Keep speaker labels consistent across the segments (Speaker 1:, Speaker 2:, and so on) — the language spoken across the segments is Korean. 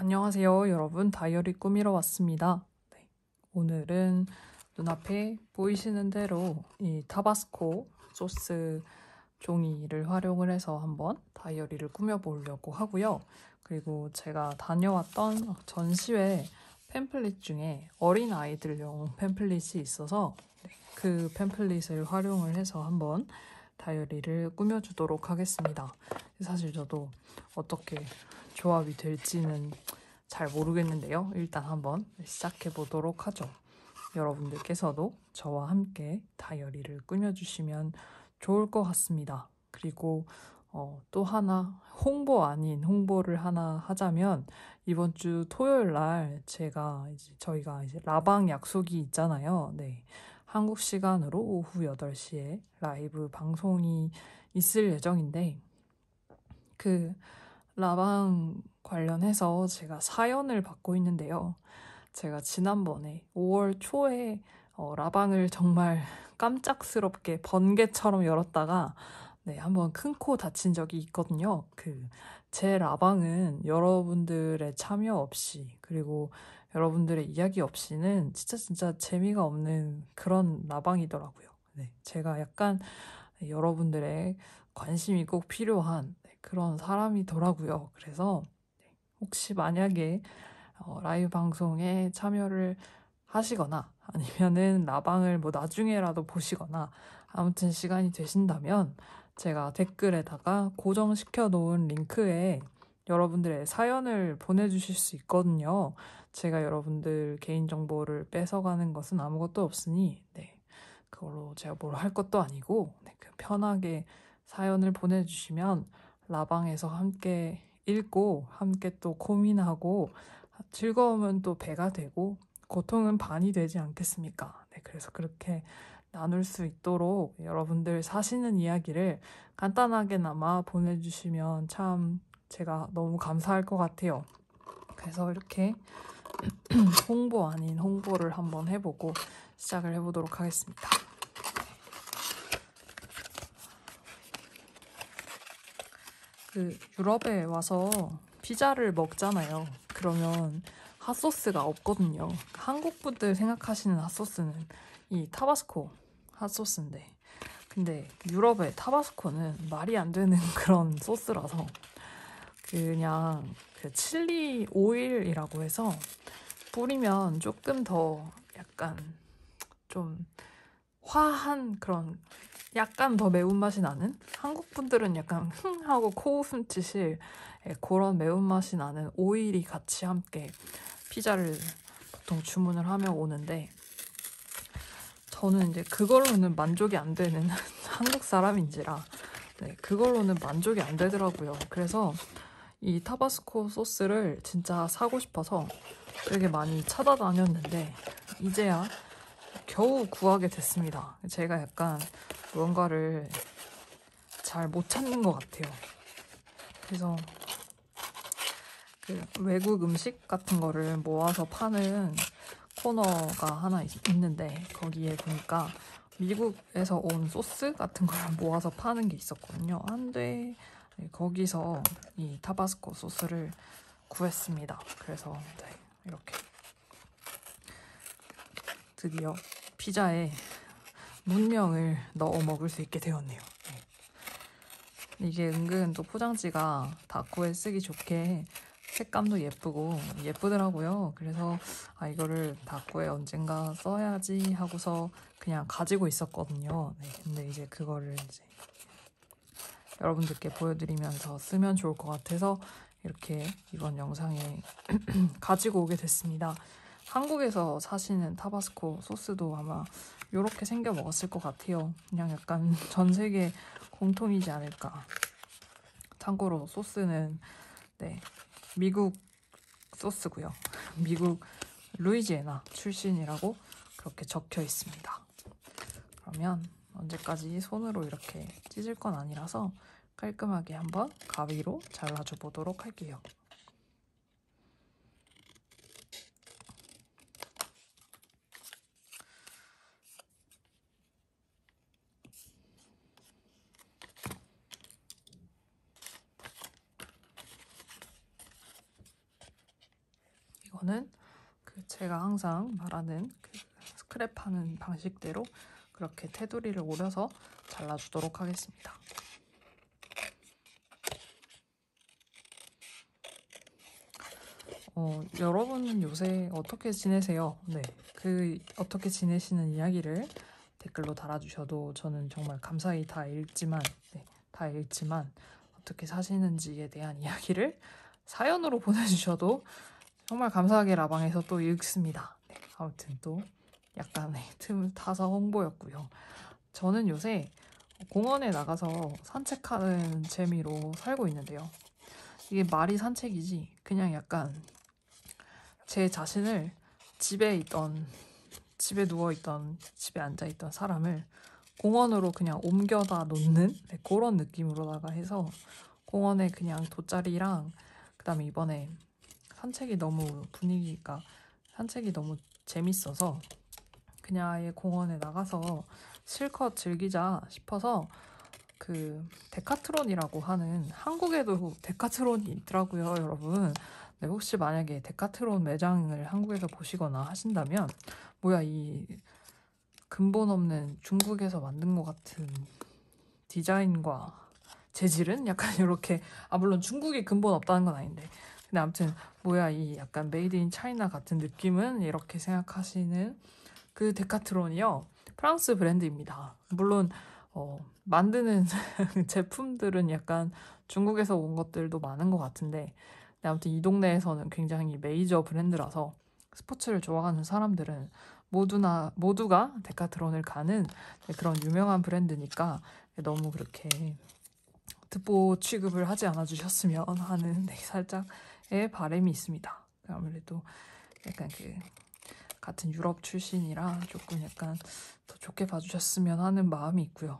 Speaker 1: 안녕하세요, 여러분. 다이어리 꾸미러 왔습니다. 네, 오늘은 눈앞에 보이시는 대로 이 타바스코 소스 종이를 활용을 해서 한번 다이어리를 꾸며보려고 하고요. 그리고 제가 다녀왔던 전시회 팸플릿 중에 어린 아이들용 팸플릿이 있어서 그 팸플릿을 활용을 해서 한번 다이어리를 꾸며주도록 하겠습니다. 사실 저도 어떻게 조합이 될지는 잘 모르겠는데요. 일단 한번 시작해 보도록 하죠. 여러분들께서도 저와 함께 다이어리를 꾸며주시면 좋을 것 같습니다. 그리고 또 하나 홍보 아닌 홍보를 하나 하자면 이번 주 토요일 날 저희가 이제 라방 약속이 있잖아요. 네. 한국 시간으로 오후 8시에 라이브 방송이 있을 예정인데 그 라방 관련해서 제가 사연을 받고 있는데요. 제가 지난번에 5월 초에 라방을 정말 깜짝스럽게 번개처럼 열었다가 한번 큰 코 다친 적이 있거든요. 제 라방은 여러분들의 참여 없이 그리고 여러분들의 이야기 없이는 진짜 재미가 없는 그런 라방이더라고요. 네, 제가 약간 여러분들의 관심이 꼭 필요한 그런 사람이더라고요. 그래서 혹시 만약에 라이브 방송에 참여를 하시거나 아니면은 라방을 뭐 나중에라도 보시거나 아무튼 시간이 되신다면 제가 댓글에다가 고정시켜 놓은 링크에 여러분들의 사연을 보내주실 수 있거든요. 제가 여러분들 개인정보를 뺏어가는 것은 아무것도 없으니 그걸로 제가 뭘 할 것도 아니고 편하게 사연을 보내주시면 라방에서 함께 읽고 함께 또 고민하고 즐거움은 또 배가 되고 고통은 반이 되지 않겠습니까? 그래서 그렇게 나눌 수 있도록 여러분들 사시는 이야기를 간단하게나마 보내주시면 참 제가 너무 감사할 것 같아요. 그래서 이렇게 홍보 아닌 홍보를 한번 해보고 시작을 해보도록 하겠습니다. 유럽에 와서 피자를 먹잖아요. 그러면 핫소스가 없거든요. 한국 분들 생각하시는 핫소스는 이 타바스코 핫소스인데 근데 유럽의 타바스코는 말이 안 되는 그런 소스라서 그냥 칠리 오일이라고 해서 뿌리면 조금 더 약간 좀 화한 그런 약간 더 매운맛이 나는 한국 분들은 약간 흥 하고 코웃음 치실 그런 매운맛이 나는 오일이 같이 함께 피자를 보통 주문을 하며 오는데 저는 이제 그걸로는 만족이 안 되는 한국 사람인지라 그걸로는 만족이 안 되더라고요. 그래서 이 타바스코 소스를 진짜 사고 싶어서 되게 많이 찾아다녔는데 이제야 겨우 구하게 됐습니다. 제가 약간 무언가를 잘 못 찾는 것 같아요. 그래서 외국 음식 같은 거를 모아서 파는 코너가 하나 있는데 거기에 보니까 미국에서 온 소스 같은 걸 모아서 파는 게 있었거든요. 한데 거기서 이 타바스코 소스를 구했습니다. 그래서 이렇게 드디어 피자에 문명을 넣어 먹을 수 있게 되었네요. 이게 은근 또 포장지가 다쿠에 쓰기 좋게 색감도 예쁘고 예쁘더라고요. 그래서 이거를 다쿠에 언젠가 써야지 하고서 그냥 가지고 있었거든요. 근데 이제 그거를 여러분들께 보여드리면서 쓰면 좋을 것 같아서 이렇게 이번 영상에 가지고 오게 됐습니다. 한국에서 사시는 타바스코 소스도 아마 이렇게 생겨 먹었을 것 같아요. 그냥 약간 전 세계 공통이지 않을까. 참고로 소스는 미국 소스고요. 미국 루이지애나 출신이라고 그렇게 적혀 있습니다. 그러면 언제까지 손으로 이렇게 찢을 건 아니라서 깔끔하게 한번 가위로 잘라줘 보도록 할게요. 이거는 그 제가 항상 말하는 그 스크랩하는 방식대로 그렇게 테두리를 오려서 잘라주도록 하겠습니다. 여러분은 요새 어떻게 지내세요? 네, 그 어떻게 지내시는 이야기를 댓글로 달아주셔도 저는 정말 감사히 다 읽지만 어떻게 사시는지에 대한 이야기를 사연으로 보내주셔도 정말 감사하게 라방에서 또 읽습니다. 네, 아무튼 또 약간의 틈을 타서 홍보였고요. 저는 요새 공원에 나가서 산책하는 재미로 살고 있는데요. 이게 말이 산책이지 그냥 약간 제 자신을 집에 누워있던, 집에 앉아있던 사람을 공원으로 그냥 옮겨다 놓는 그런 느낌으로다가 해서 공원에 그냥 돗자리랑 그다음에 이번에 산책이 너무 재밌어서 그냥 아예 공원에 나가서 실컷 즐기자 싶어서 그 데카트론이라고 하는 한국에도 데카트론이 있더라고요, 여러분. 네, 혹시 만약에 데카트론 매장을 한국에서 보시거나 하신다면 뭐야 이 근본 없는 중국에서 만든 것 같은 디자인과 재질은 약간 이렇게 물론 중국이 근본 없다는 건 아닌데 근데 아무튼 뭐야 이 약간 메이드 인 차이나 같은 느낌은 이렇게 생각하시는 그 데카트론이요 프랑스 브랜드입니다. 물론 만드는 제품들은 약간 중국에서 온 것들도 많은 것 같은데 아무튼 이 동네에서는 굉장히 메이저 브랜드라서 스포츠를 좋아하는 사람들은 모두가 데카트론을 가는 그런 유명한 브랜드니까 너무 그렇게 듣보 취급을 하지 않아 주셨으면 하는 살짝의 바람이 있습니다. 아무래도 약간 그 같은 유럽 출신이라 조금 약간 더 좋게 봐주셨으면 하는 마음이 있고요.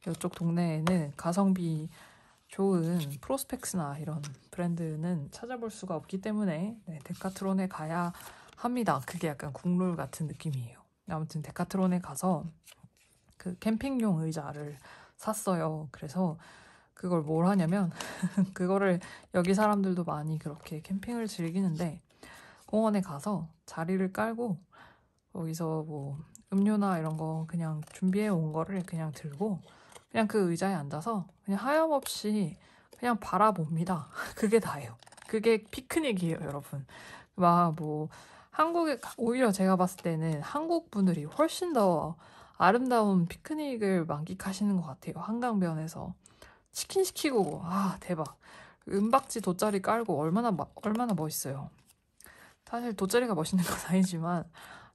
Speaker 1: 이쪽 동네에는 가성비 좋은 프로스펙스나 이런 브랜드는 찾아볼 수가 없기 때문에 데카트론에 가야 합니다. 그게 약간 국룰 같은 느낌이에요. 아무튼 데카트론에 가서 그 캠핑용 의자를 샀어요. 그래서 그걸 뭘 하냐면 그거를 여기 사람들도 많이 그렇게 캠핑을 즐기는데 공원에 가서 자리를 깔고 거기서 뭐 음료나 이런 거 그냥 준비해 온 거를 그냥 들고 그냥 그 의자에 앉아서 그냥 하염없이 그냥 바라봅니다. 그게 다예요. 그게 피크닉이에요, 여러분. 막 뭐 오히려 제가 봤을 때는 한국 분들이 훨씬 더 아름다운 피크닉을 만끽하시는 것 같아요. 한강변에서 치킨 시키고 대박. 은박지 돗자리 깔고 얼마나 멋있어요. 사실 돗자리가 멋있는 건 아니지만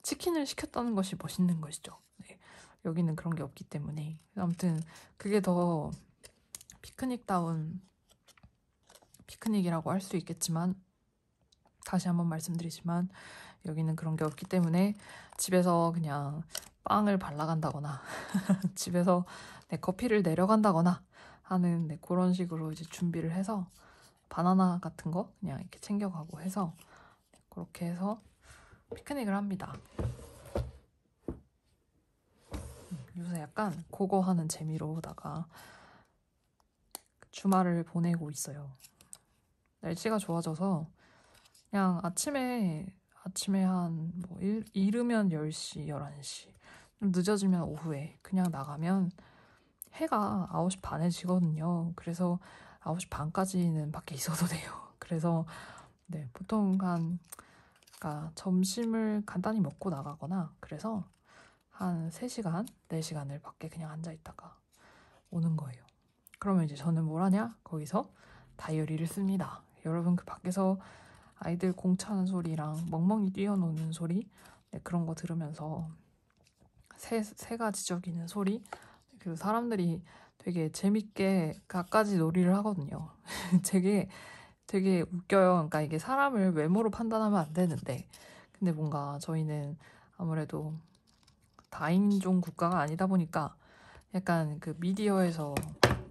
Speaker 1: 치킨을 시켰다는 것이 멋있는 것이죠. 네. 여기는 그런 게 없기 때문에 아무튼 그게 더 피크닉다운 피크닉이라고 할 수 있겠지만 다시 한번 말씀드리지만 여기는 그런 게 없기 때문에 집에서 그냥 빵을 발라간다거나 집에서 커피를 내려간다거나 하는 그런 식으로 이제 준비를 해서 바나나 같은 거 그냥 이렇게 챙겨가고 해서 그렇게 해서 피크닉을 합니다. 요새 약간 그거 하는 재미로다가 주말을 보내고 있어요. 날씨가 좋아져서 그냥 아침에 한 뭐 이르면 10시, 11시 좀 늦어지면 오후에 그냥 나가면 해가 9시 반에 지거든요. 그래서 9시 반까지는 밖에 있어도 돼요. 그래서 보통 그러니까 점심을 간단히 먹고 나가거나 그래서 한 3시간, 4시간을 밖에 그냥 앉아있다가 오는 거예요. 그러면 이제 저는 뭘 하냐? 거기서 다이어리를 씁니다. 여러분 그 밖에서 아이들 공차는 소리랑 멍멍이 뛰어노는 소리 그런 거 들으면서 새가 지저귀는 소리 그리고 사람들이 되게 재밌게 갖가지 놀이를 하거든요. 되게 웃겨요. 그러니까 이게 사람을 외모로 판단하면 안 되는데 근데 뭔가 저희는 아무래도 다인종 국가가 아니다 보니까 약간 그 미디어에서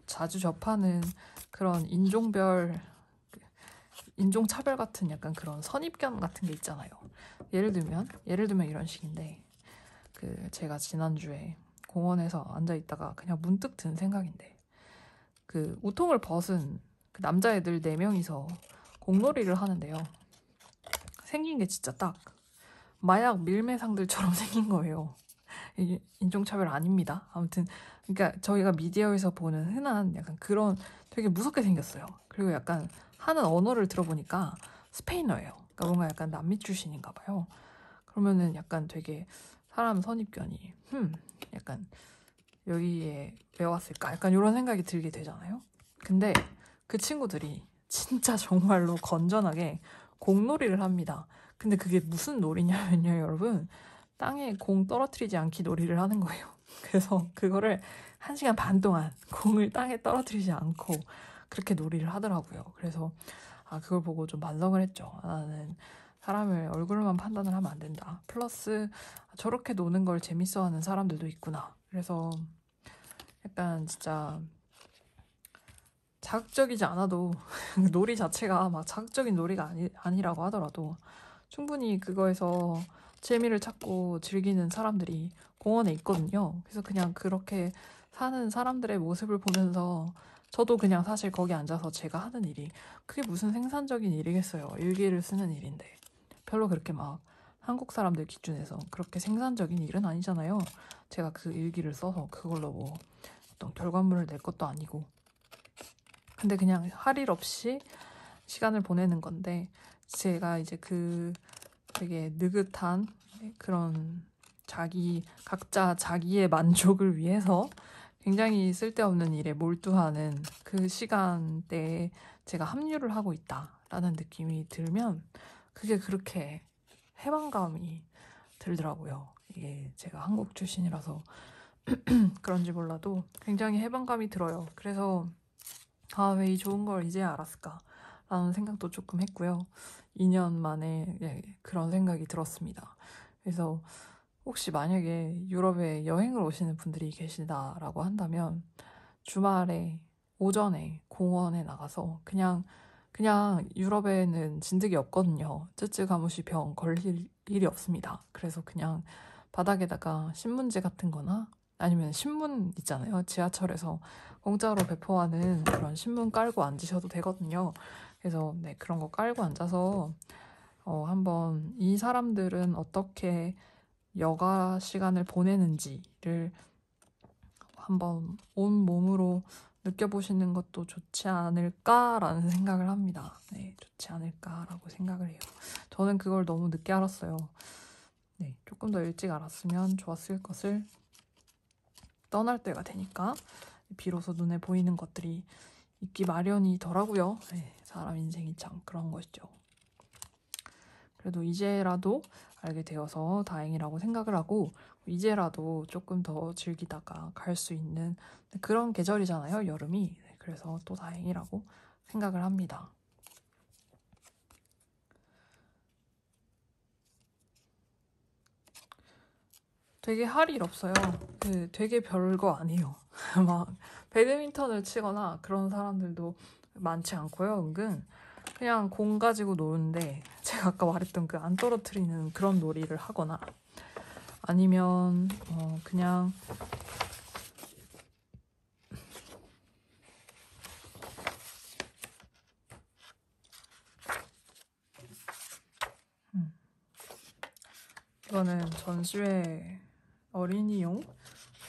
Speaker 1: 자주 접하는 그런 인종차별 같은 약간 그런 선입견 같은 게 있잖아요. 예를 들면 이런 식인데 그 제가 지난주에 공원에서 앉아 있다가 그냥 문득 든 생각인데 그 우통을 벗은 그 남자애들 4명이서 공놀이를 하는데요. 생긴 게 진짜 딱 마약 밀매상들처럼 생긴 거예요. 이게 인종차별 아닙니다. 아무튼 그러니까 저희가 미디어에서 보는 흔한 약간 그런 되게 무섭게 생겼어요. 그리고 약간 하는 언어를 들어보니까 스페인어예요. 그러니까 뭔가 약간 남미 출신인가 봐요. 그러면은 약간 되게 사람 선입견이 약간 여기에 왜 왔을까? 약간 이런 생각이 들게 되잖아요. 근데 그 친구들이 진짜 정말로 건전하게 공놀이를 합니다. 근데 그게 무슨 놀이냐면요, 여러분. 땅에 공 떨어뜨리지 않기 놀이를 하는 거예요. 그래서 그거를 1시간 반 동안 공을 땅에 떨어뜨리지 않고 그렇게 놀이를 하더라고요. 그래서 그걸 보고 좀 반성을 했죠. 나는 사람을 얼굴만 판단을 하면 안 된다. 플러스 저렇게 노는 걸 재밌어하는 사람들도 있구나. 그래서 약간 진짜 자극적이지 않아도 놀이 자체가 막 자극적인 놀이가 아니라고 하더라도 충분히 그거에서 재미를 찾고 즐기는 사람들이 공원에 있거든요. 그래서 그냥 그렇게 사는 사람들의 모습을 보면서 저도 그냥 사실 거기 앉아서 제가 하는 일이 그게 무슨 생산적인 일이겠어요. 일기를 쓰는 일인데 별로 그렇게 막 한국 사람들 기준에서 그렇게 생산적인 일은 아니잖아요. 제가 그 일기를 써서 그걸로 뭐 어떤 결과물을 낼 것도 아니고 근데 그냥 할 일 없이 시간을 보내는 건데 제가 이제 그 되게 느긋한 그런 각자 자기의 만족을 위해서 굉장히 쓸데없는 일에 몰두하는 그 시간대에 제가 합류를 하고 있다라는 느낌이 들면 그게 그렇게 해방감이 들더라고요. 이게 제가 한국 출신이라서 그런지 몰라도 굉장히 해방감이 들어요. 그래서 왜 이 좋은 걸 이제 알았을까? 라는 생각도 조금 했고요. 2년 만에 그런 생각이 들었습니다. 그래서 혹시 만약에 유럽에 여행을 오시는 분들이 계시다라고 한다면 주말에 오전에 공원에 나가서 그냥 유럽에는 진드기 없거든요. 쯔쯔가무시 병 걸릴 일이 없습니다. 그래서 그냥 바닥에다가 신문지 같은 거나 아니면 신문 있잖아요. 지하철에서 공짜로 배포하는 그런 신문 깔고 앉으셔도 되거든요. 그래서 그런 거 깔고 앉아서 한번 이 사람들은 어떻게 여가 시간을 보내는지를 한번 온 몸으로 느껴보시는 것도 좋지 않을까라는 생각을 합니다. 네, 좋지 않을까라고 생각을 해요. 저는 그걸 너무 늦게 알았어요. 네, 조금 더 일찍 알았으면 좋았을 것을 떠날 때가 되니까 비로소 눈에 보이는 것들이 있기 마련이더라고요. 네, 사람 인생이 참 그런 것이죠. 그래도 이제라도 알게 되어서 다행이라고 생각을 하고 이제라도 조금 더 즐기다가 갈 수 있는 그런 계절이잖아요, 여름이. 그래서 또 다행이라고 생각을 합니다. 되게 할 일 없어요. 되게 별거 아니에요. 막 배드민턴을 치거나 그런 사람들도 많지 않고요, 은근. 그냥 공 가지고 노는데 제가 아까 말했던 그 안 떨어뜨리는 그런 놀이를 하거나 아니면 그냥 이거는 전시회 어린이용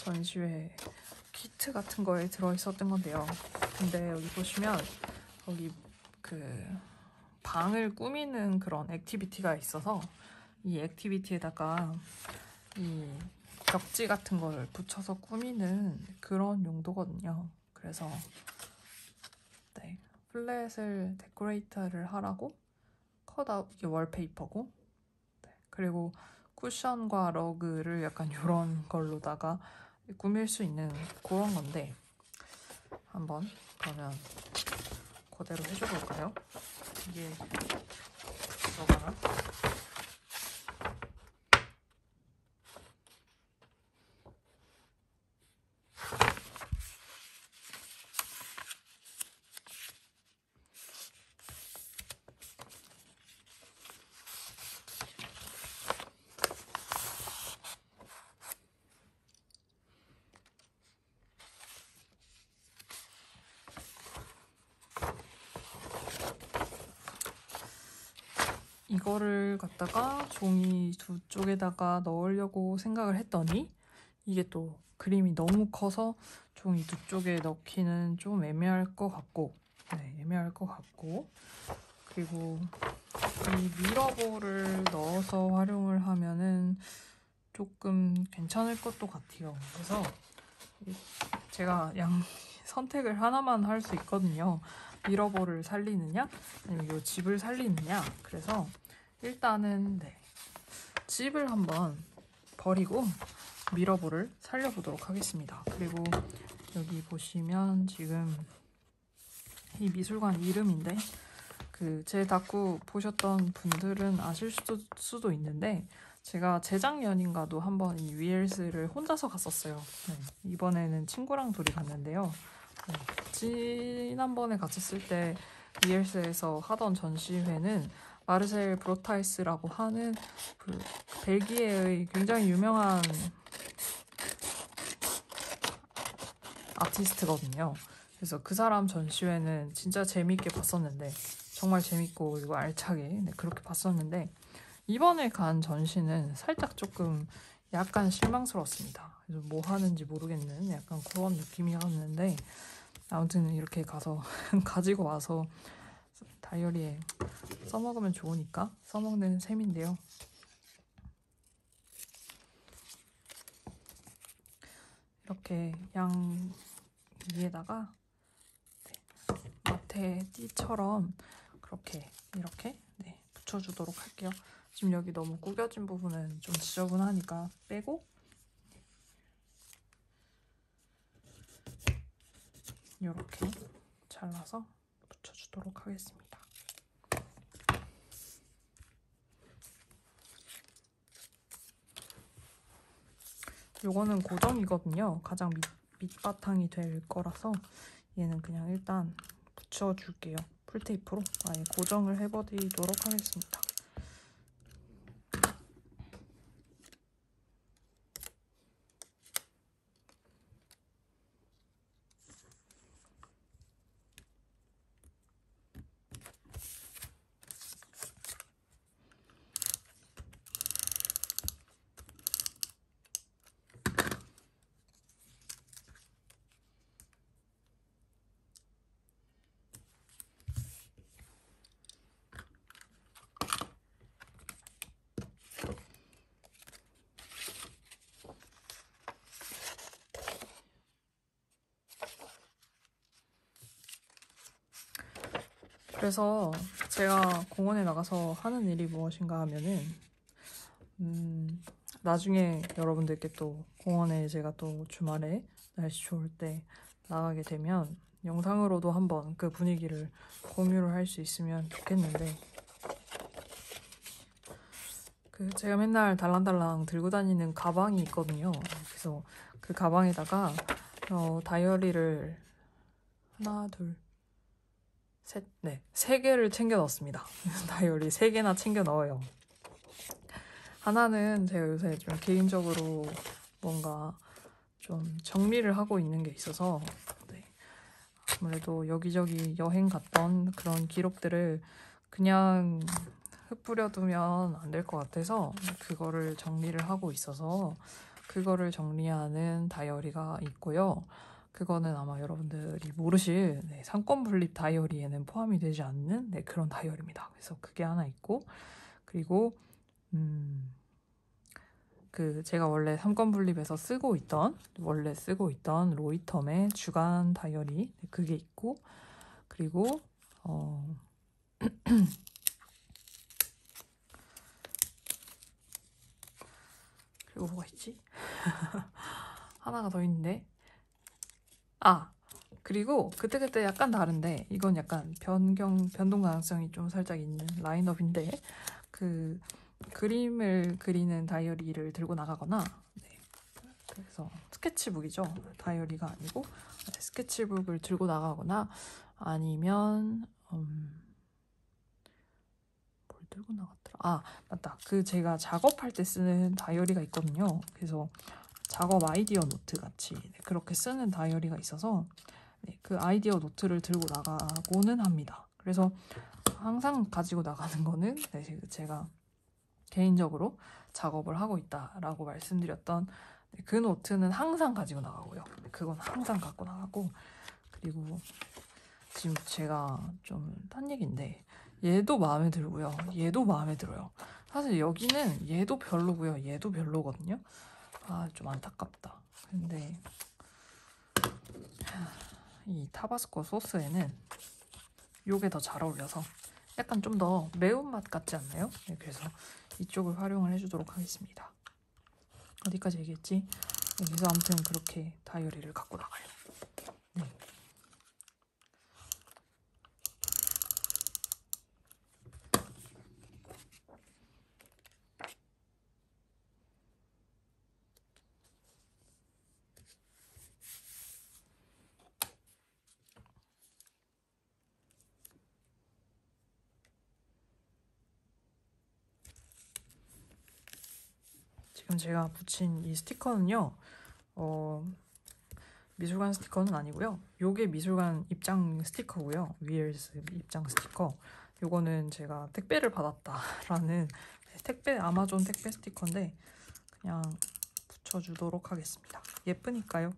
Speaker 1: 전시회 키트 같은 거에 들어있었던 건데요. 근데 여기 보시면 여기 그 방을 꾸미는 그런 액티비티가 있어서 이 액티비티에다가 이 벽지 같은 걸 붙여서 꾸미는 그런 용도거든요. 그래서 플랫을 데코레이터를 하라고 컷아웃, 이게 월페이퍼고 그리고 쿠션과 러그를 약간 이런 걸로다가 꾸밀 수 있는 그런 건데 한번 그러면 그대로 해줘볼까요? 이게 들어가나? 이거를 갖다가 종이 두 쪽에다가 넣으려고 생각을 했더니 이게 또 그림이 너무 커서 종이 두 쪽에 넣기는 좀 애매할 것 같고, 네, 애매할 것 같고, 그리고 이 미러볼을 넣어서 활용을 하면은 조금 괜찮을 것도 같아요. 그래서 제가 선택을 하나만 할 수 있거든요. 미러볼을 살리느냐 아니면 이 집을 살리느냐. 그래서 일단은 네, 집을 한번 버리고 미러볼을 살려보도록 하겠습니다. 그리고 여기 보시면 지금 이 미술관 이름인데 제 다꾸 보셨던 분들은 아실 수도 있는데 제가 재작년인가도 한번 이 위엘스를 혼자서 갔었어요. 네, 이번에는 친구랑 둘이 갔는데요. 네, 지난번에 갔었을 때 위엘스에서 하던 전시회는 마르셀 브로타이스라고 하는 그 벨기에의 굉장히 유명한 아티스트거든요. 그래서 그 사람 전시회는 진짜 재밌게 봤었는데, 정말 재밌고 그리고 알차게 그렇게 봤었는데, 이번에 간 전시는 살짝 조금 약간 실망스러웠습니다. 그래서 뭐 하는지 모르겠는 약간 그런 느낌이었는데, 아무튼 이렇게 가서 가지고 와서 다이어리에 써먹으면 좋으니까 써먹는 셈인데요. 이렇게 양 위에다가 마테 띠처럼 이렇게 네, 붙여주도록 할게요. 지금 여기 너무 구겨진 부분은 좀 지저분하니까 빼고 이렇게 잘라서 붙여주도록 하겠습니다. 요거는 고정이거든요. 가장 밑바탕이 될 거라서 얘는 그냥 일단 붙여줄게요. 풀테이프로 아예 고정을 해버리도록 하겠습니다. 그래서 제가 공원에 나가서 하는 일이 무엇인가 하면은 나중에 여러분들께 또 공원에 제가 또 주말에 날씨 좋을 때 나가게 되면 영상으로도 한번 그 분위기를 공유를 할 수 있으면 좋겠는데, 제가 맨날 달랑달랑 들고 다니는 가방이 있거든요. 그래서 그 가방에다가 다이어리를 하나, 둘, 셋, 네, 3개를 챙겨 넣었습니다. 다이어리 3개나 챙겨 넣어요. 하나는 제가 요새 좀 개인적으로 뭔가 좀 정리를 하고 있는 게 있어서, 네, 아무래도 여기저기 여행 갔던 그런 기록들을 그냥 흩뿌려두면 안 될 것 같아서 그거를 정리를 하고 있어서 그거를 정리하는 다이어리가 있고요. 그거는 아마 여러분들이 모르실 상권 분립 다이어리에는 포함이 되지 않는 그런 다이어리입니다. 그래서 그게 하나 있고, 그리고 제가 원래 상권 분립에서 원래 쓰고 있던 로이텀의 주간 다이어리 그게 있고, 그리고 그리고 뭐가 있지? 하나가 더 있는데, 그리고 그때그때 약간 다른데 이건 약간 변동 가능성이 좀 살짝 있는 라인업인데, 그림을 그리는 다이어리를 들고 나가거나, 네, 그래서 스케치북이죠. 다이어리가 아니고 스케치북을 들고 나가거나, 아니면 뭘 들고 나갔더라? 맞다. 제가 작업할 때 쓰는 다이어리가 있거든요. 그래서 작업 아이디어 노트 같이 그렇게 쓰는 다이어리가 있어서 그 아이디어 노트를 들고 나가고는 합니다. 그래서 항상 가지고 나가는 거는 제가 개인적으로 작업을 하고 있다라고 말씀드렸던 그 노트는 항상 가지고 나가고요. 그건 항상 갖고 나가고, 그리고 지금 제가 좀 딴 얘기인데 얘도 마음에 들고요. 얘도 마음에 들어요. 사실 여기는 얘도 별로고요. 얘도 별로거든요. 아, 좀 안타깝다. 근데 이 타바스코 소스에는 요게 더 잘 어울려서 약간 좀 더 매운맛 같지 않나요? 네, 그래서 이쪽을 활용을 해주도록 하겠습니다. 어디까지 얘기했지? 여기서 아무튼 그렇게 다이어리를 갖고 나가요. 네. 지금 제가 붙인 이 스티커는요, 미술관 스티커는 아니고요. 요게 미술관 입장 스티커고요. 위엘스 입장 스티커. 요거는 제가 택배를 받았다라는 택배, 아마존 택배 스티커인데 그냥 붙여주도록 하겠습니다. 예쁘니까요.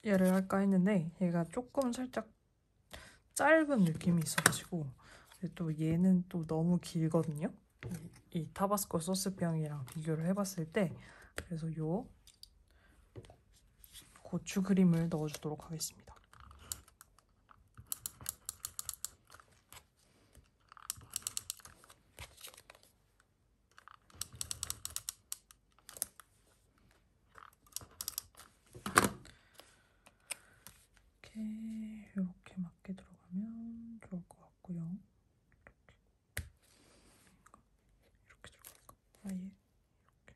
Speaker 1: 얘를 할까 했는데 얘가 조금 살짝 짧은 느낌이 있어가지고, 또 얘는 또 너무 길거든요. 이 타바스코 소스병이랑 비교를 해봤을 때. 그래서 요 고추 그림을 넣어주도록 하겠습니다. 이렇게 맞게 들어가면 좋을 것 같고요. 이렇게 들어갈까? 아예 이렇게.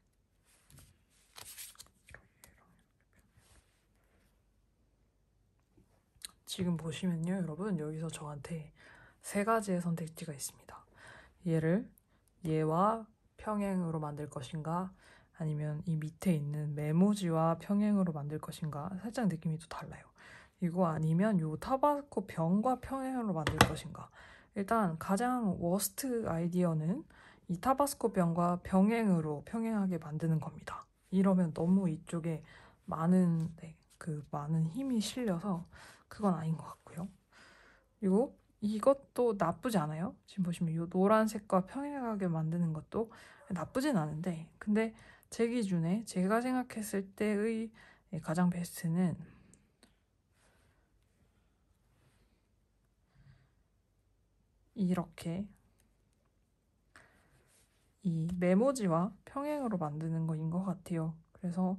Speaker 1: 지금 보시면요, 여러분, 여기서 저한테 세 가지의 선택지가 있습니다. 얘와 평행으로 만들 것인가, 아니면 이 밑에 있는 메모지와 평행으로 만들 것인가. 살짝 느낌이 또 달라요. 이거 아니면 요 타바스코 병과 평행으로 만들 것인가. 일단 가장 워스트 아이디어는 이 타바스코 병과 평행하게 만드는 겁니다. 이러면 너무 이쪽에 많은 힘이 실려서 그건 아닌 것 같고요. 그리고 이것도 나쁘지 않아요. 지금 보시면 이 노란색과 평행하게 만드는 것도 나쁘진 않은데, 근데 제 기준에 제가 생각했을 때의 가장 베스트는 이렇게 이 메모지와 평행으로 만드는 거인 것 같아요. 그래서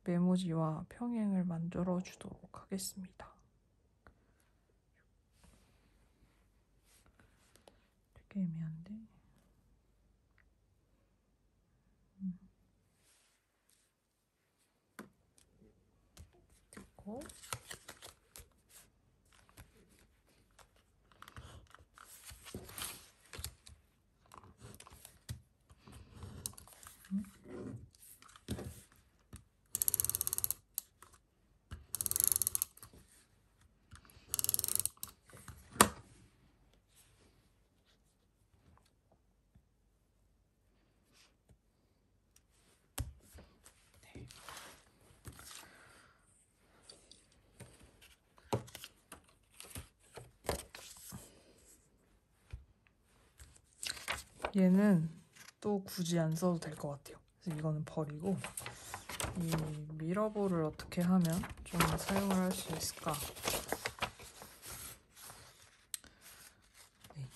Speaker 1: 메모지와 평행을 만들어 주도록 하겠습니다. 되게 애매한데. 됐고. 얘는 또 굳이 안 써도 될 것 같아요. 그래서 이거는 버리고, 이 미러볼을 어떻게 하면 좀 사용을 할 수 있을까? 네.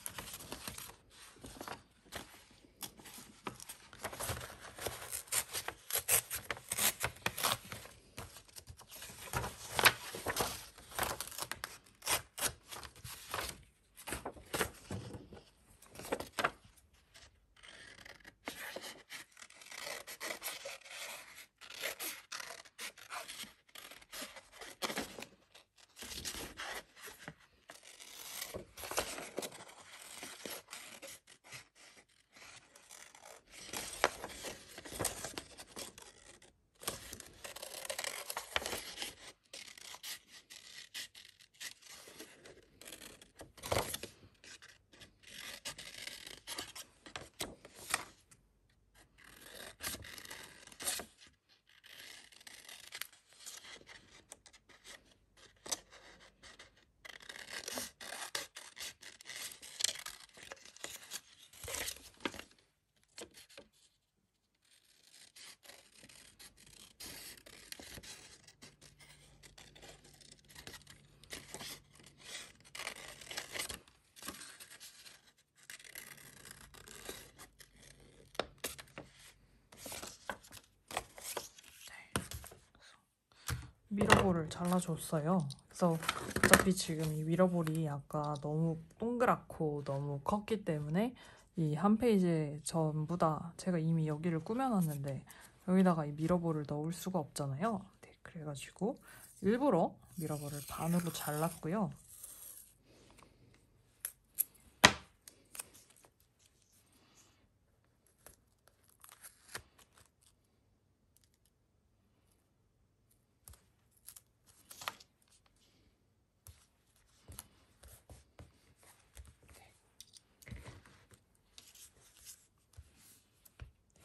Speaker 1: 미러볼을 잘라줬어요. 그래서 어차피 지금 이 미러볼이 아까 너무 동그랗고 너무 컸기 때문에 이 한 페이지에 전부 다 제가 이미 여기를 꾸며놨는데 여기다가 이 미러볼을 넣을 수가 없잖아요. 네, 그래가지고 일부러 미러볼을 반으로 잘랐고요.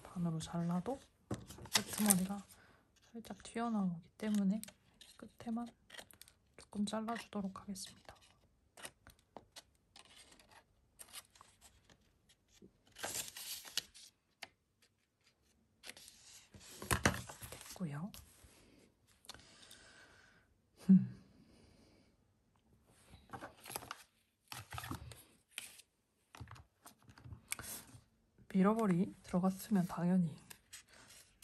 Speaker 1: 반으로 잘라도 끝머리가 살짝 튀어나오기 때문에 끝에만 조금 잘라주도록 하겠습니다. 됐고요. 미러볼이 들어갔으면 당연히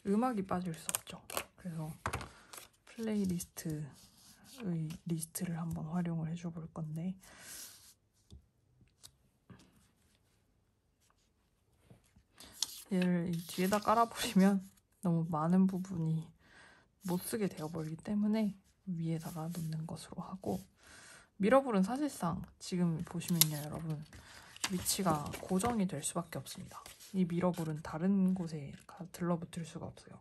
Speaker 1: 음악이 빠질 수 없죠. 그래서 플레이리스트의 리스트를 한번 활용을 해줘 볼 건데, 얘를 이 뒤에다 깔아버리면 너무 많은 부분이 못 쓰게 되어버리기 때문에 위에다가 놓는 것으로 하고, 미러볼은 사실상 지금 보시면요 여러분, 위치가 고정이 될 수밖에 없습니다. 이 미러볼은 다른 곳에 들러붙을 수가 없어요.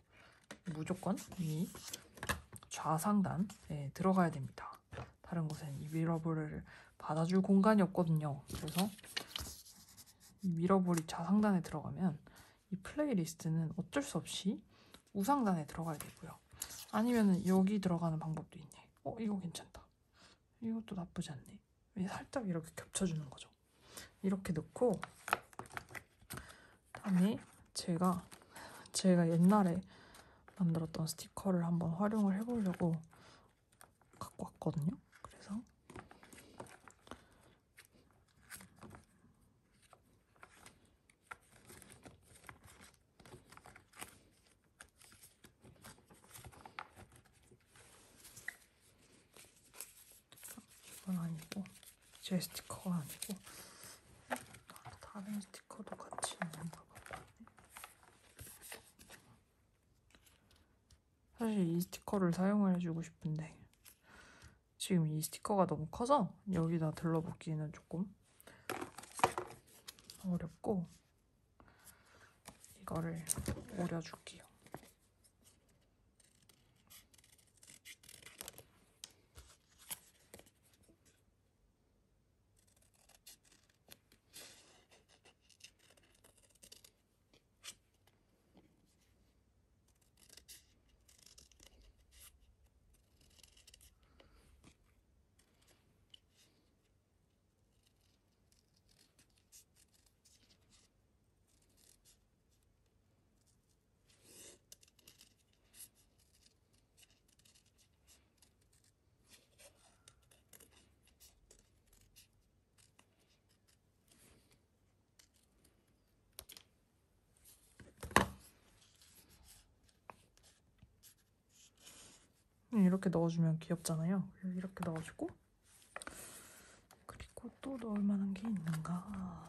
Speaker 1: 무조건 이 좌상단에 들어가야 됩니다. 다른 곳엔 이 미러볼을 받아줄 공간이 없거든요. 그래서 이 미러볼이 좌상단에 들어가면 이 플레이리스트는 어쩔 수 없이 우상단에 들어가야 되고요. 아니면은 여기 들어가는 방법도 있네. 이거 괜찮다. 이것도 나쁘지 않네. 살짝 이렇게 겹쳐주는 거죠. 이렇게 넣고 다음에 제가 옛날에 만들었던 스티커를 한번 활용을 해보려고 갖고 왔거든요. 그래서 이건 아니고 제 스티커가 아니고 다른 스티커도 같이 있는가 봐. 사실 이 스티커를 사용을 해주고 싶은데 지금 이 스티커가 너무 커서 여기다 들러붙기는 조금 어렵고 이거를 오려줄게요. 이렇게 넣어주면 귀엽잖아요. 이렇게 넣어주고 그리고 또 넣을 만한 게 있는가?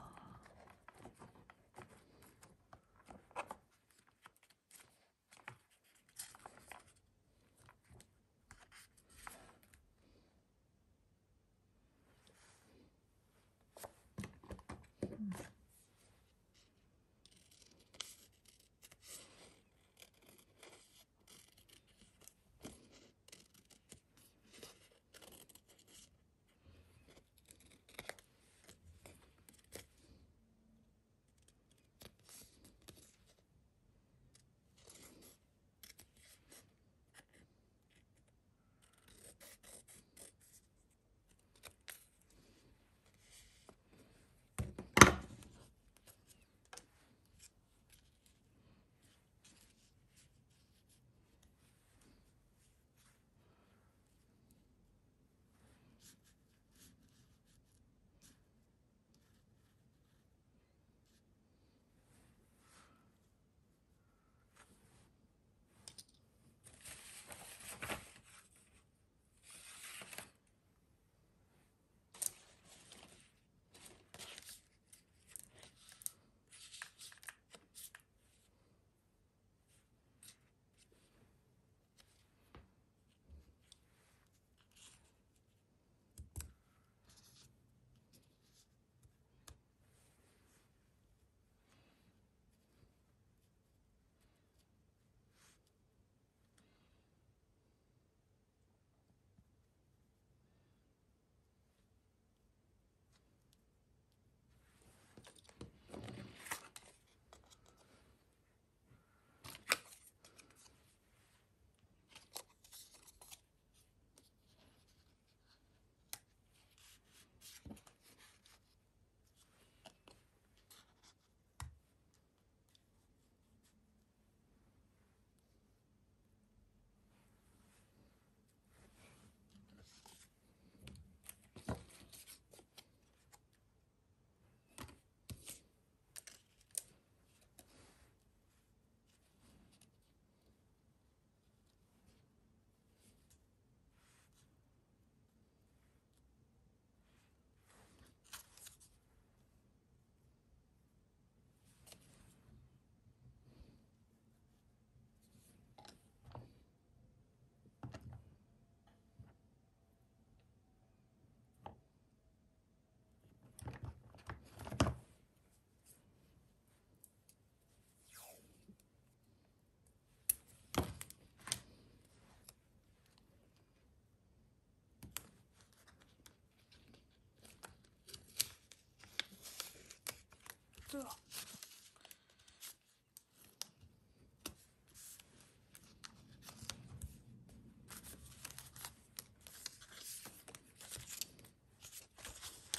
Speaker 1: 으악.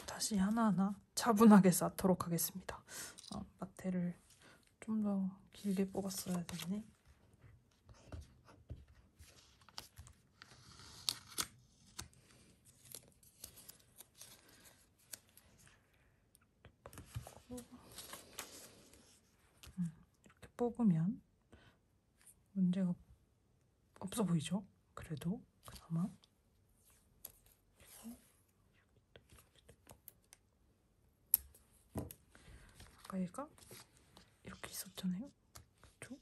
Speaker 1: 다시 하나하나 차분하게 쌓도록 하겠습니다. 마테를 좀 더 길게 뽑았어야 되네. 이렇게 뽑으면 문제가 없어 보이죠? 그래도 그나마 아까 얘가 이렇게 있었잖아요. 그쵸?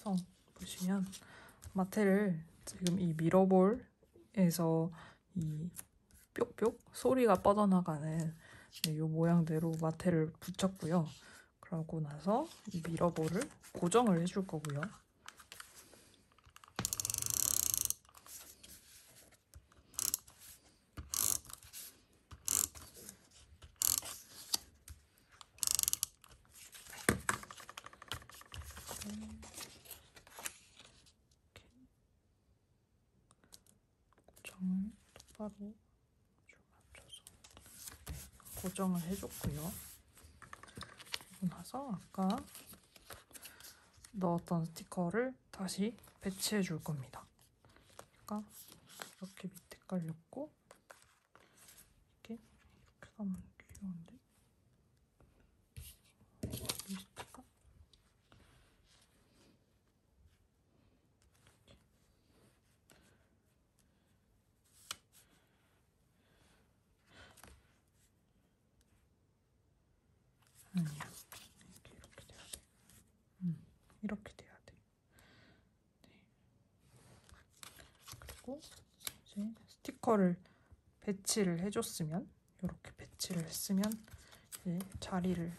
Speaker 1: 그래서 보시면 마테를 지금 이 미러볼에서 이 뾱뾱 소리가 뻗어나가는 이 모양대로 마테를 붙였고요. 그러고 나서 이 미러볼을 고정을 해줄 거고요. 고정을 똑바로 맞춰서 고정을 해줬고요. 그리고 나서 아까 넣었던 스티커를 다시 배치해 줄 겁니다. 그러니까 이렇게 밑에 깔렸고 이렇게 가면 귀여운데 이 스티커 아니야. 이렇게 돼야 돼. 이렇게 돼야 돼. 네. 그리고 이제 스티커를 배치를 해줬으면 이렇게 배치를 했으면 이제 자리를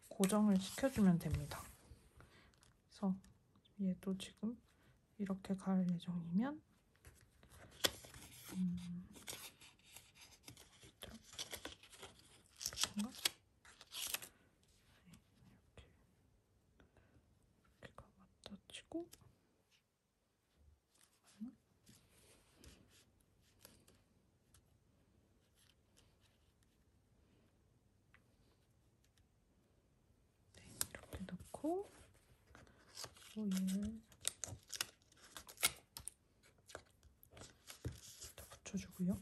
Speaker 1: 고정을 시켜주면 됩니다. 그래서 얘도 지금 이렇게 갈 예정이면 이렇게가 맞다 치고 이렇게 넣고 얘를 붙여주고요.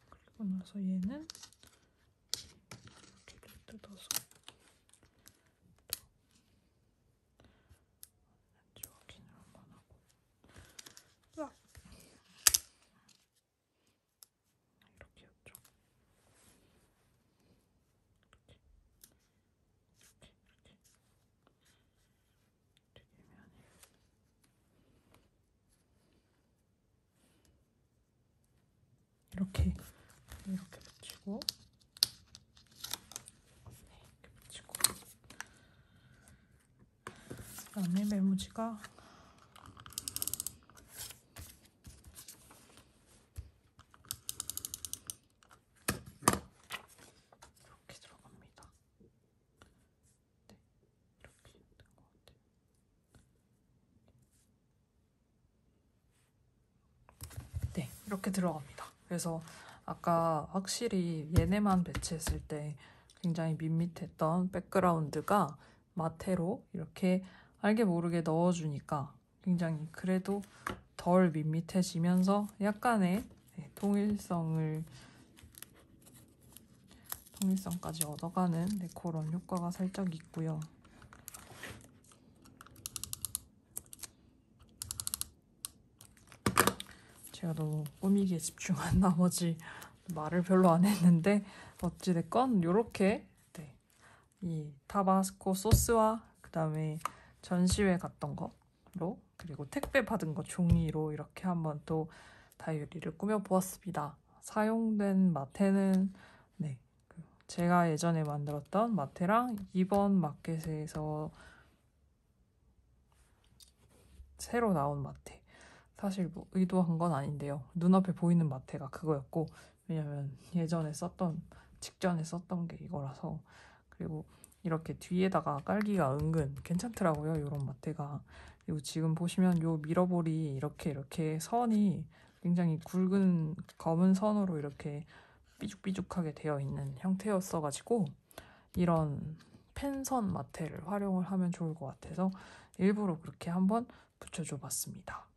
Speaker 1: 그리고 나서 얘는 이렇게 뜯어서 또 확인을 한번 하고 으악! 이렇게 했죠. 이렇게 붙이고 이렇게 붙이고 그다음에 메모지가 이렇게 들어갑니다. 네, 이렇게 된 것 같아요. 이렇게 들어갑니다. 그래서 아까 확실히 얘네만 배치했을 때 굉장히 밋밋했던 백그라운드가 마테로 이렇게 알게 모르게 넣어주니까 굉장히 그래도 덜 밋밋해지면서 약간의 통일성까지 얻어가는 그런 효과가 살짝 있고요. 제가 너무 꾸미기에 집중한 나머지 말을 별로 안 했는데 어찌됐건 이렇게 이 타바스코 소스와 그 다음에 전시회 갔던 거로 그리고 택배 받은 거 종이로 이렇게 한번 또 다이어리를 꾸며보았습니다. 사용된 마테는 제가 예전에 만들었던 마테랑 이번 마켓에서 새로 나온 마테. 사실 뭐 의도한 건 아닌데요. 눈앞에 보이는 마테가 그거였고, 왜냐면 예전에 직전에 썼던 게 이거라서. 그리고 이렇게 뒤에다가 깔기가 은근 괜찮더라고요. 이런 마테가. 그리고 지금 보시면 요 미러볼이 이렇게 선이 굉장히 굵은 검은 선으로 이렇게 삐죽삐죽하게 되어 있는 형태였어가지고 이런 펜선 마테를 활용을 하면 좋을 것 같아서 일부러 그렇게 한번 붙여줘 봤습니다.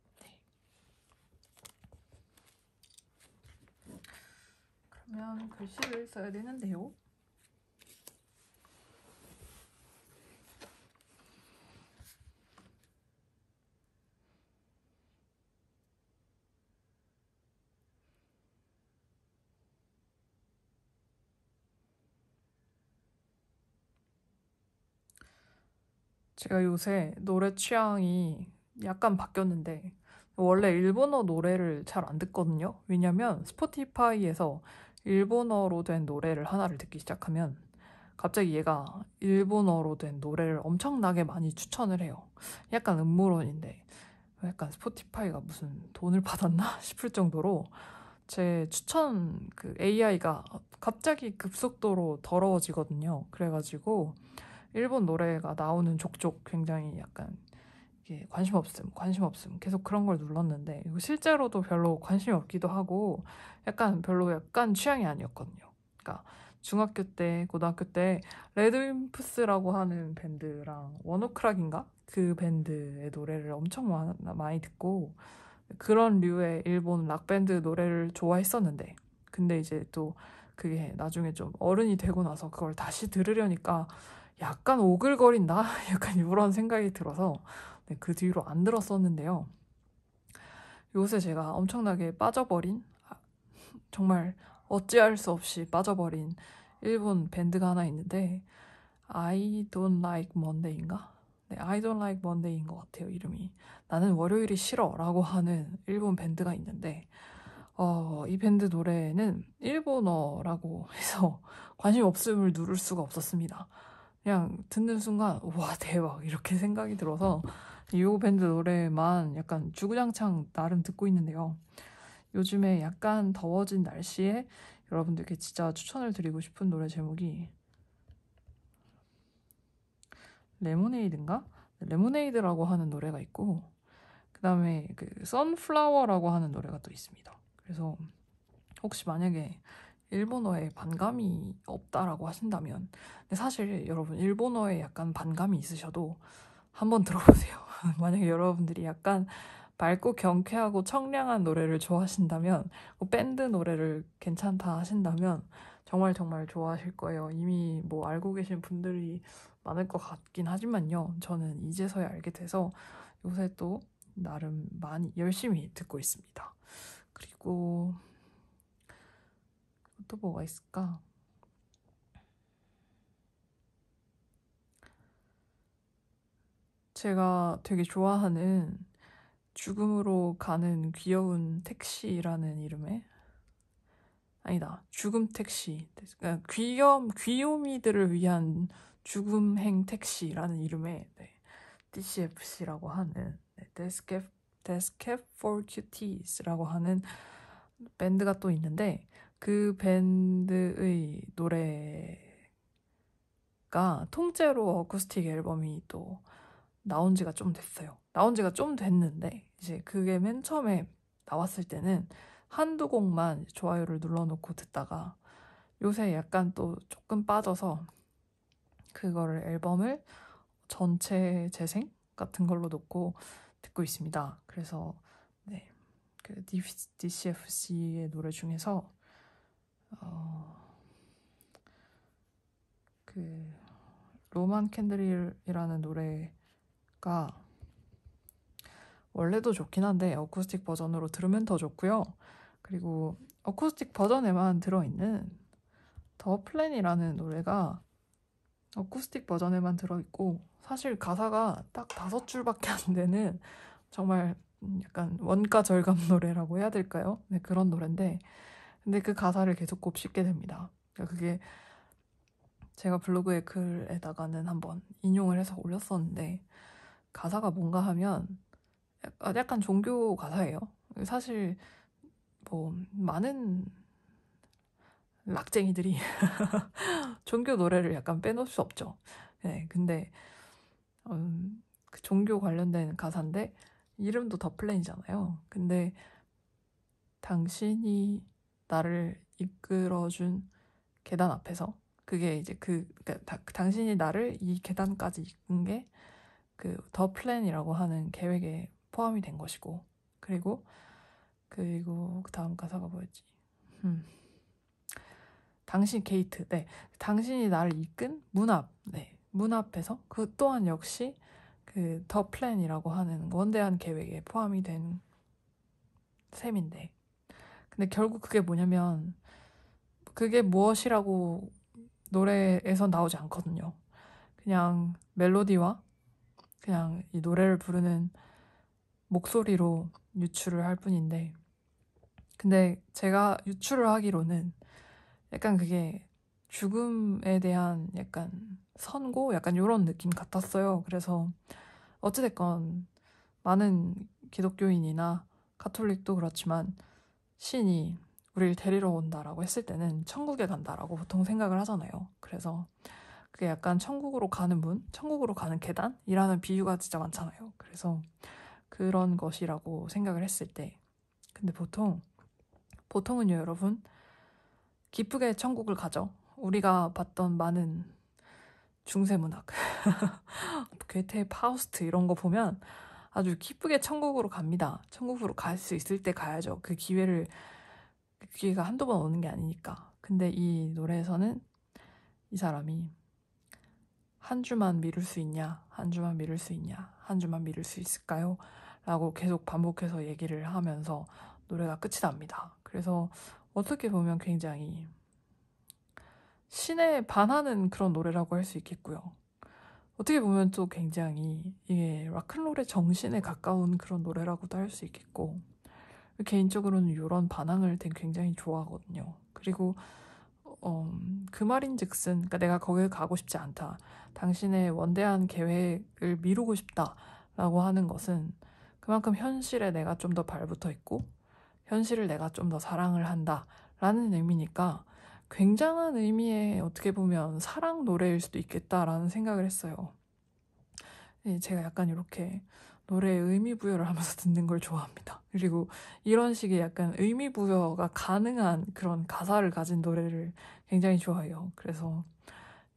Speaker 1: 그러면 글씨를 써야 되는데요. 제가 요새 노래 취향이 약간 바뀌었는데 원래 일본어 노래를 잘 안 듣거든요. 왜냐면 스포티파이에서 일본어로 된 노래를 하나를 듣기 시작하면 갑자기 얘가 일본어로 된 노래를 엄청나게 많이 추천을 해요. 약간 음모론인데 약간 스포티파이가 무슨 돈을 받았나 싶을 정도로 제 추천 AI가 갑자기 급속도로 더러워지거든요. 그래가지고 일본 노래가 나오는 족족 굉장히 약간 이게 관심 없음 계속 그런 걸 눌렀는데 이거 실제로도 별로 관심이 없기도 하고 약간 취향이 아니었거든요. 그러니까 중학교 때 고등학교 때 레드윈프스라고 하는 밴드랑 원오크락인가 그 밴드의 노래를 엄청 많이 듣고 그런 류의 일본 락밴드 노래를 좋아했었는데 근데 이제 또 그게 나중에 좀 어른이 되고 나서 그걸 다시 들으려니까 약간 오글거린다? 약간 이런 생각이 들어서 그 뒤로 안 들었었는데요. 요새 제가 엄청나게 정말 어찌할 수 없이 빠져버린 일본 밴드가 하나 있는데 I don't like Monday인가? 네, I don't like Monday인 것 같아요, 이름이. 나는 월요일이 싫어 라고 하는 일본 밴드가 있는데 이 밴드 노래는 일본어라고 해서 관심 없음을 누를 수가 없었습니다. 그냥 듣는 순간 와 대박 이렇게 생각이 들어서 이 밴드 노래만 약간 주구장창 나름 듣고 있는데요. 요즘에 약간 더워진 날씨에 여러분들께 진짜 추천을 드리고 싶은 노래 제목이 레모네이드인가? 레모네이드라고 하는 노래가 있고 그 다음에 선플라워라고 하는 노래가 또 있습니다. 그래서 혹시 만약에 일본어에 반감이 없다라고 하신다면 근데 사실 여러분 일본어에 약간 반감이 있으셔도 한번 들어보세요. 만약에 여러분들이 약간 밝고 경쾌하고 청량한 노래를 좋아하신다면 밴드 노래를 괜찮다 하신다면 정말 정말 좋아하실 거예요. 이미 뭐 알고 계신 분들이 많을 것 같긴 하지만요. 저는 이제서야 알게 돼서 요새 또 나름 많이 열심히 듣고 있습니다. 그리고 또 뭐가 있을까? 제가 되게 좋아하는 죽음으로 가는 귀여운 택시라는 이름의 아니다. 죽음 택시. 그러니까 귀요미들을 위한 죽음행 택시라는 이름의 DCFC라고 하는 Death Cab for Cuties라고 하는 밴드가 또 있는데 그 밴드의 노래가 통째로 어쿠스틱 앨범이 또 나온 지가 좀 됐어요. 나온 지가 좀 됐는데 이제 그게 맨 처음에 나왔을 때는 한두 곡만 좋아요를 눌러놓고 듣다가 요새 약간 또 조금 빠져서 그거를 앨범을 전체 재생 같은 걸로 놓고 듣고 있습니다. 그래서 네, 그 DCFC의 노래 중에서 그 로만 캔들이라는 노래가 원래도 좋긴 한데 어쿠스틱 버전으로 들으면 더 좋고요. 그리고 어쿠스틱 버전에만 들어있는 더 플랜이라는 노래가 어쿠스틱 버전에만 들어있고 사실 가사가 딱 5줄밖에 안 되는 정말 약간 원가 절감 노래라고 해야 될까요? 네, 그런 노래인데 근데 그 가사를 계속 곱씹게 됩니다. 그러니까 그게 제가 블로그에 글에다가는 한번 인용을 해서 올렸었는데 가사가 뭔가 하면 약간 종교 가사예요. 사실 뭐 많은 락쟁이들이 종교 노래를 약간 빼놓을 수 없죠. 네, 근데 그 종교 관련된 가사인데 이름도 더 플랜이잖아요. 근데 당신이 나를 이끌어준 계단 앞에서 그게 이제 그러니까 당신이 나를 이 계단까지 이끈 게 그 더 플랜이라고 하는 계획에 포함이 된 것이고 그리고 그 다음 가사가 뭐였지? 당신 게이트, 네, 당신이 나를 이끈 문 앞, 네, 문 앞에서 그 또한 역시 그 더 플랜이라고 하는 원대한 계획에 포함이 된 셈인데, 근데 결국 그게 뭐냐면 그게 무엇이라고 노래에서 나오지 않거든요. 그냥 멜로디와 그냥 이 노래를 부르는 목소리로 유추를 할 뿐인데, 근데 제가 유추를 하기로는 약간 그게 죽음에 대한 약간 선고? 약간 이런 느낌 같았어요. 그래서 어찌됐건 많은 기독교인이나 가톨릭도 그렇지만 신이 우리를 데리러 온다라고 했을 때는 천국에 간다라고 보통 생각을 하잖아요. 그래서 그게 약간 천국으로 가는 문, 천국으로 가는 계단이라는 비유가 진짜 많잖아요. 그래서 그런 것이라고 생각을 했을 때 근데 보통은요 여러분 기쁘게 천국을 가죠. 우리가 봤던 많은 중세문학 괴테의 파우스트 이런 거 보면 아주 기쁘게 천국으로 갑니다. 천국으로 갈 수 있을 때 가야죠. 그 기회가 한두 번 오는 게 아니니까. 근데 이 노래에서는 이 사람이 한 주만 미룰 수 있냐? 한 주만 미룰 수 있냐? 한 주만 미룰 수 있을까요? 라고 계속 반복해서 얘기를 하면서 노래가 끝이 납니다. 그래서 어떻게 보면 굉장히 신에 반하는 그런 노래라고 할 수 있겠고요. 어떻게 보면 또 굉장히 이게 락큰롤의 정신에 가까운 그런 노래라고도 할 수 있겠고 개인적으로는 이런 반항을 되게 굉장히 좋아하거든요. 그리고 그 말인즉슨 그러니까 내가 거길 가고 싶지 않다. 당신의 원대한 계획을 미루고 싶다라고 하는 것은 그만큼 현실에 내가 좀 더 발붙어 있고 현실을 내가 좀 더 사랑을 한다라는 의미니까 굉장한 의미의 어떻게 보면 사랑 노래일 수도 있겠다라는 생각을 했어요. 제가 약간 이렇게 노래에 의미 부여를 하면서 듣는 걸 좋아합니다. 그리고 이런 식의 약간 의미 부여가 가능한 그런 가사를 가진 노래를 굉장히 좋아해요. 그래서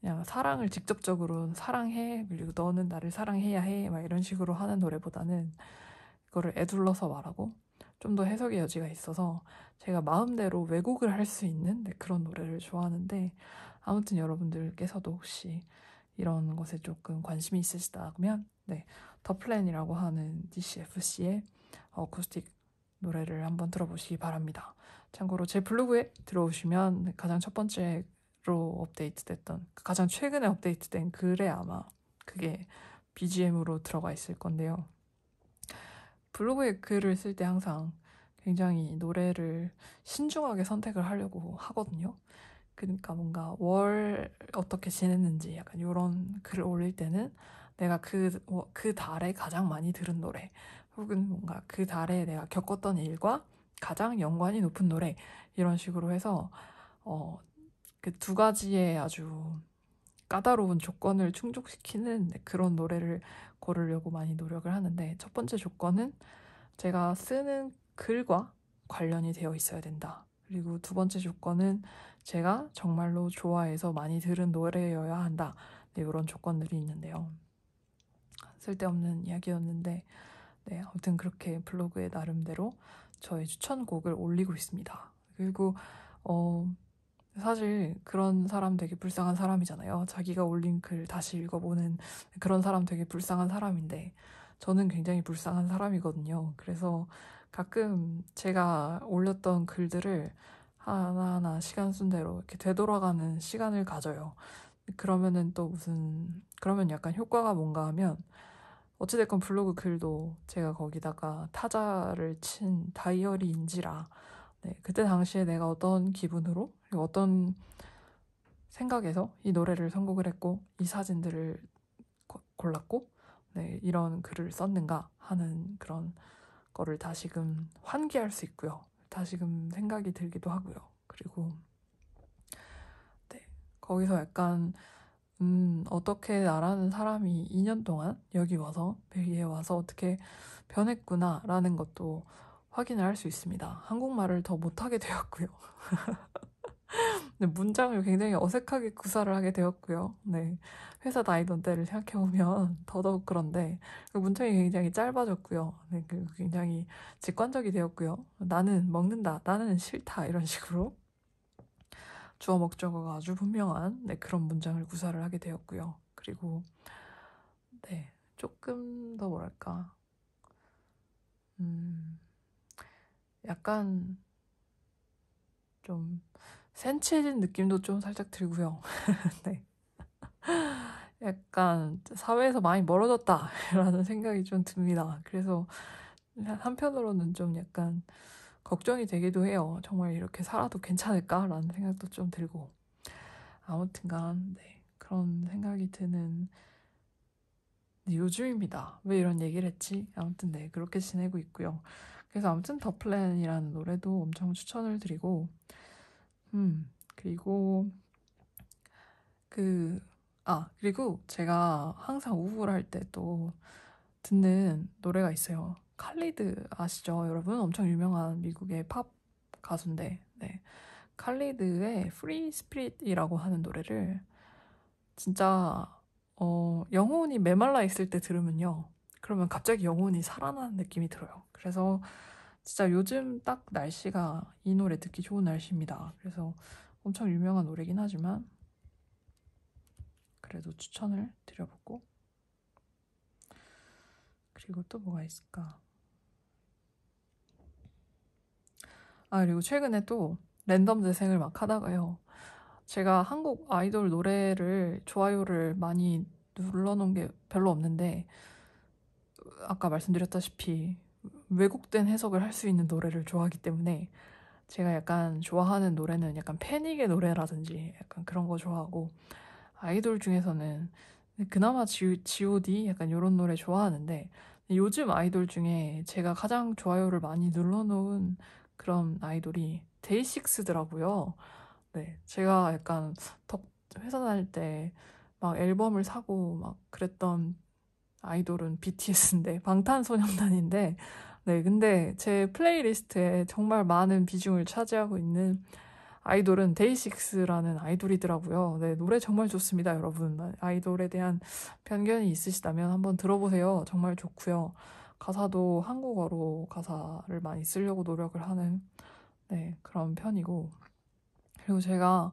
Speaker 1: 그냥 사랑을 직접적으로 사랑해, 그리고 너는 나를 사랑해야 해, 막 이런 식으로 하는 노래보다는 그거를 에둘러서 말하고 좀 더 해석의 여지가 있어서 제가 마음대로 왜곡을 할 수 있는 그런 노래를 좋아하는데 아무튼 여러분들께서도 혹시 이런 것에 조금 관심이 있으시다면 더 플랜이라고 하는 DCFC의 어쿠스틱 노래를 한번 들어보시기 바랍니다. 참고로 제 블로그에 들어오시면 가장 첫 번째로 업데이트됐던 가장 최근에 업데이트된 글에 아마 그게 BGM으로 들어가 있을 건데요. 블로그에 글을 쓸 때 항상 굉장히 노래를 신중하게 선택을 하려고 하거든요. 그러니까 뭔가 월 어떻게 지냈는지 약간 이런 글을 올릴 때는 내가 그 달에 가장 많이 들은 노래 혹은 뭔가 그 달에 내가 겪었던 일과 가장 연관이 높은 노래 이런 식으로 해서 그 두 가지의 아주 까다로운 조건을 충족시키는 그런 노래를 고르려고 많이 노력을 하는데 첫 번째 조건은 제가 쓰는 글과 관련이 되어 있어야 된다. 그리고 두 번째 조건은 제가 정말로 좋아해서 많이 들은 노래여야 한다. 네, 이런 조건들이 있는데요. 쓸데없는 이야기였는데 네, 아무튼 그렇게 블로그에 나름대로 저의 추천곡을 올리고 있습니다. 그리고 사실 그런 사람 되게 불쌍한 사람이잖아요. 자기가 올린 글 다시 읽어보는 그런 사람 되게 불쌍한 사람인데 저는 굉장히 불쌍한 사람이거든요. 그래서 가끔 제가 올렸던 글들을 하나하나 시간 순대로 이렇게 되돌아가는 시간을 가져요. 그러면은 또 그러면 약간 효과가 뭔가 하면 어찌됐건 블로그 글도 제가 거기다가 타자를 친 다이어리인지라 네, 그때 당시에 내가 어떤 기분으로 그리고 어떤 생각에서 이 노래를 선곡을 했고 이 사진들을 골랐고 네, 이런 글을 썼는가 하는 그런 거를 다시금 환기할 수 있고요. 다시금 생각이 들기도 하고요. 그리고 네, 거기서 약간 어떻게 나라는 사람이 2년 동안 여기 와서 벨기에 와서 어떻게 변했구나라는 것도 확인을 할 수 있습니다. 한국말을 더 못하게 되었고요. 네, 문장을 굉장히 어색하게 구사를 하게 되었고요. 네, 회사 다니던 때를 생각해보면 더더욱 그런데 그 문장이 굉장히 짧아졌고요. 네, 굉장히 직관적이 되었고요. 나는 먹는다, 나는 싫다 이런 식으로 주어 목적어가 아주 분명한 네, 그런 문장을 구사를 하게 되었고요. 그리고 네, 조금 더 뭐랄까 약간 좀 센치해진 느낌도 좀 살짝 들고요. 네. 약간 사회에서 많이 멀어졌다라는 생각이 좀 듭니다. 그래서 한편으로는 좀 약간 걱정이 되기도 해요. 정말 이렇게 살아도 괜찮을까라는 생각도 좀 들고 아무튼간 네, 그런 생각이 드는 요즘입니다. 왜 이런 얘기를 했지? 아무튼 네, 그렇게 지내고 있고요. 그래서 아무튼 더 플랜이라는 노래도 엄청 추천을 드리고 그리고 그리고 제가 항상 우울할 때 또 듣는 노래가 있어요. 칼리드 아시죠? 여러분 엄청 유명한 미국의 팝 가수인데 네. 칼리드의 Free Spirit이라고 하는 노래를 진짜 영혼이 메말라 있을 때 들으면요. 그러면 갑자기 영혼이 살아나는 느낌이 들어요. 그래서 진짜 요즘 딱 날씨가 이 노래 듣기 좋은 날씨입니다. 그래서 엄청 유명한 노래긴 하지만 그래도 추천을 드려보고 그리고 또 뭐가 있을까? 그리고 최근에 또 랜덤 재생을 막 하다가요. 제가 한국 아이돌 노래를 좋아요를 많이 눌러놓은 게 별로 없는데 아까 말씀드렸다시피 왜곡된 해석을 할 수 있는 노래를 좋아하기 때문에 제가 약간 좋아하는 노래는 약간 패닉의 노래라든지 약간 그런 거 좋아하고 아이돌 중에서는 그나마 G.O.D 약간 이런 노래 좋아하는데 요즘 아이돌 중에 제가 가장 좋아요를 많이 눌러놓은 그런 아이돌이 데이식스더라고요. 네, 제가 약간 회사 다닐 때 막 앨범을 사고 막 그랬던 아이돌은 BTS인데 방탄소년단인데 네, 근데 제 플레이리스트에 정말 많은 비중을 차지하고 있는 아이돌은 데이식스라는 아이돌이더라고요. 네, 노래 정말 좋습니다, 여러분. 아이돌에 대한 편견이 있으시다면 한번 들어보세요. 정말 좋고요. 가사도 한국어로 가사를 많이 쓰려고 노력을 하는 네, 그런 편이고 그리고 제가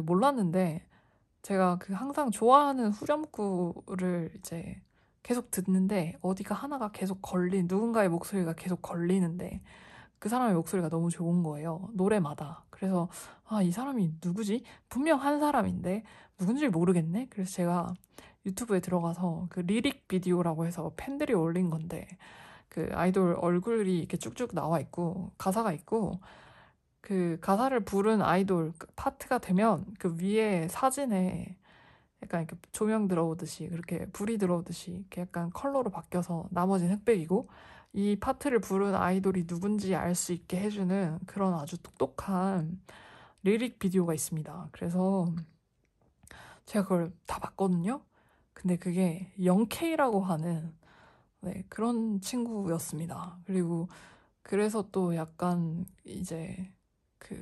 Speaker 1: 몰랐는데 제가 항상 좋아하는 후렴구를 이제 계속 듣는데 어디가 하나가 계속 누군가의 목소리가 계속 걸리는데 그 사람의 목소리가 너무 좋은 거예요. 노래마다. 그래서 이 사람이 누구지? 분명 한 사람인데 누군지 모르겠네. 그래서 제가 유튜브에 들어가서 그 리릭 비디오라고 해서 팬들이 올린 건데 그 아이돌 얼굴이 이렇게 쭉쭉 나와 있고 가사가 있고 그 가사를 부른 아이돌 파트가 되면 그 위에 사진에 약간 이렇게 조명 들어오듯이 그렇게 불이 들어오듯이 이렇게 약간 컬러로 바뀌어서 나머지는 흑백이고 이 파트를 부른 아이돌이 누군지 알 수 있게 해주는 그런 아주 똑똑한 리릭 비디오가 있습니다. 그래서 제가 그걸 다 봤거든요. 근데 그게 0K라고 하는 네, 그런 친구였습니다. 그리고 그래서 또 약간 이제 그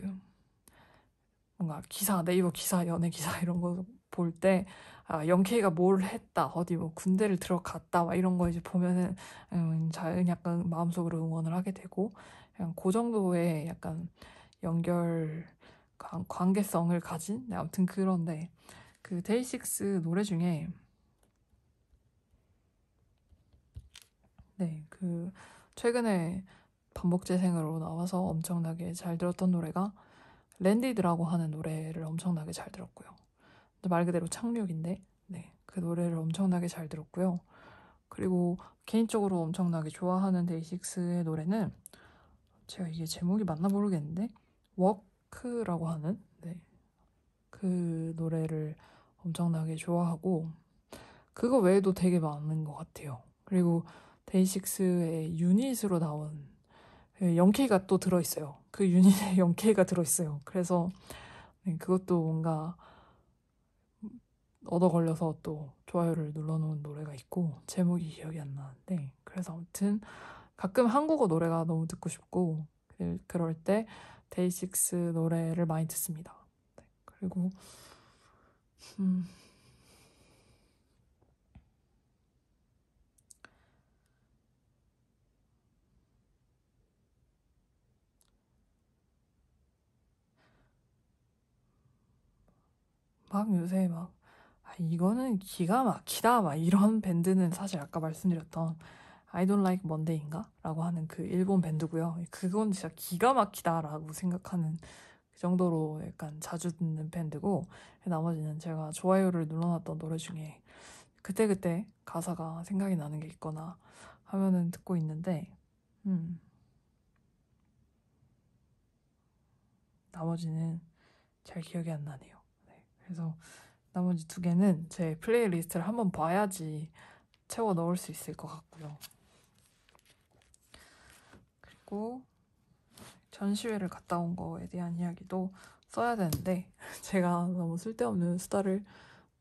Speaker 1: 뭔가 기사, 네이버 기사, 연예 기사 이런 거 볼 때, 아, 영케이가 뭘 했다, 어디 뭐 군대를 들어갔다, 막 이런 거 이제 보면은, 자연 약간 마음속으로 응원을 하게 되고, 그냥 그 정도의 약간 연결, 관계성을 가진? 네, 아무튼 그런데, 그 데이식스 노래 중에, 네, 그, 최근에 반복 재생으로 나와서 엄청나게 잘 들었던 노래가, 랜디드라고 하는 노래를 엄청나게 잘 들었고요. 말 그대로 착륙인데, 네, 그 노래를 엄청나게 잘 들었고요. 그리고 개인적으로 엄청나게 좋아하는 데이식스의 노래는 제가 이게 제목이 맞나 모르겠는데 워크라고 하는 네, 그 노래를 엄청나게 좋아하고 그거 외에도 되게 많은 것 같아요. 그리고 데이식스의 유닛으로 나온 0K가 또 들어있어요. 그 유닛에 0K가 들어있어요. 그래서 네, 그것도 뭔가 얻어 걸려서 또 좋아요를 눌러놓은 노래가 있고 제목이 기억이 안 나는데 그래서 아무튼 가끔 한국어 노래가 너무 듣고 싶고 그럴 때 데이식스 노래를 많이 듣습니다. 네, 그리고 음, 막 요새 막 아, 이거는 기가 막히다 막 이런 밴드는 사실 아까 말씀드렸던 I don't like Monday인가? 라고 하는 그 일본 밴드고요. 그건 진짜 기가 막히다라고 생각하는 그 정도로 약간 자주 듣는 밴드고 나머지는 제가 좋아요를 눌러놨던 노래 중에 그때그때 가사가 생각이 나는 게 있거나 하면은 듣고 있는데 음, 나머지는 잘 기억이 안 나네요. 네, 그래서 나머지 두 개는 제 플레이리스트를 한번 봐야지 채워 넣을 수 있을 것 같고요. 그리고 전시회를 갔다 온 거에 대한 이야기도 써야 되는데 제가 너무 쓸데없는 수다를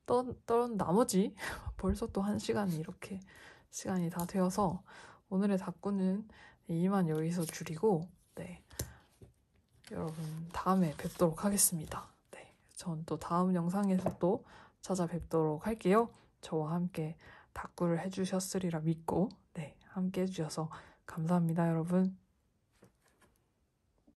Speaker 1: 떠는 나머지 벌써 또 1시간이 이렇게 시간이 다 되어서 오늘의 다꾸는 이만 여기서 줄이고 네, 여러분 다음에 뵙도록 하겠습니다. 네, 전 또 다음 영상에서 또 찾아뵙도록 할게요. 저와 함께 다꾸를 해주셨으리라 믿고 네, 함께 해주셔서 감사합니다, 여러분.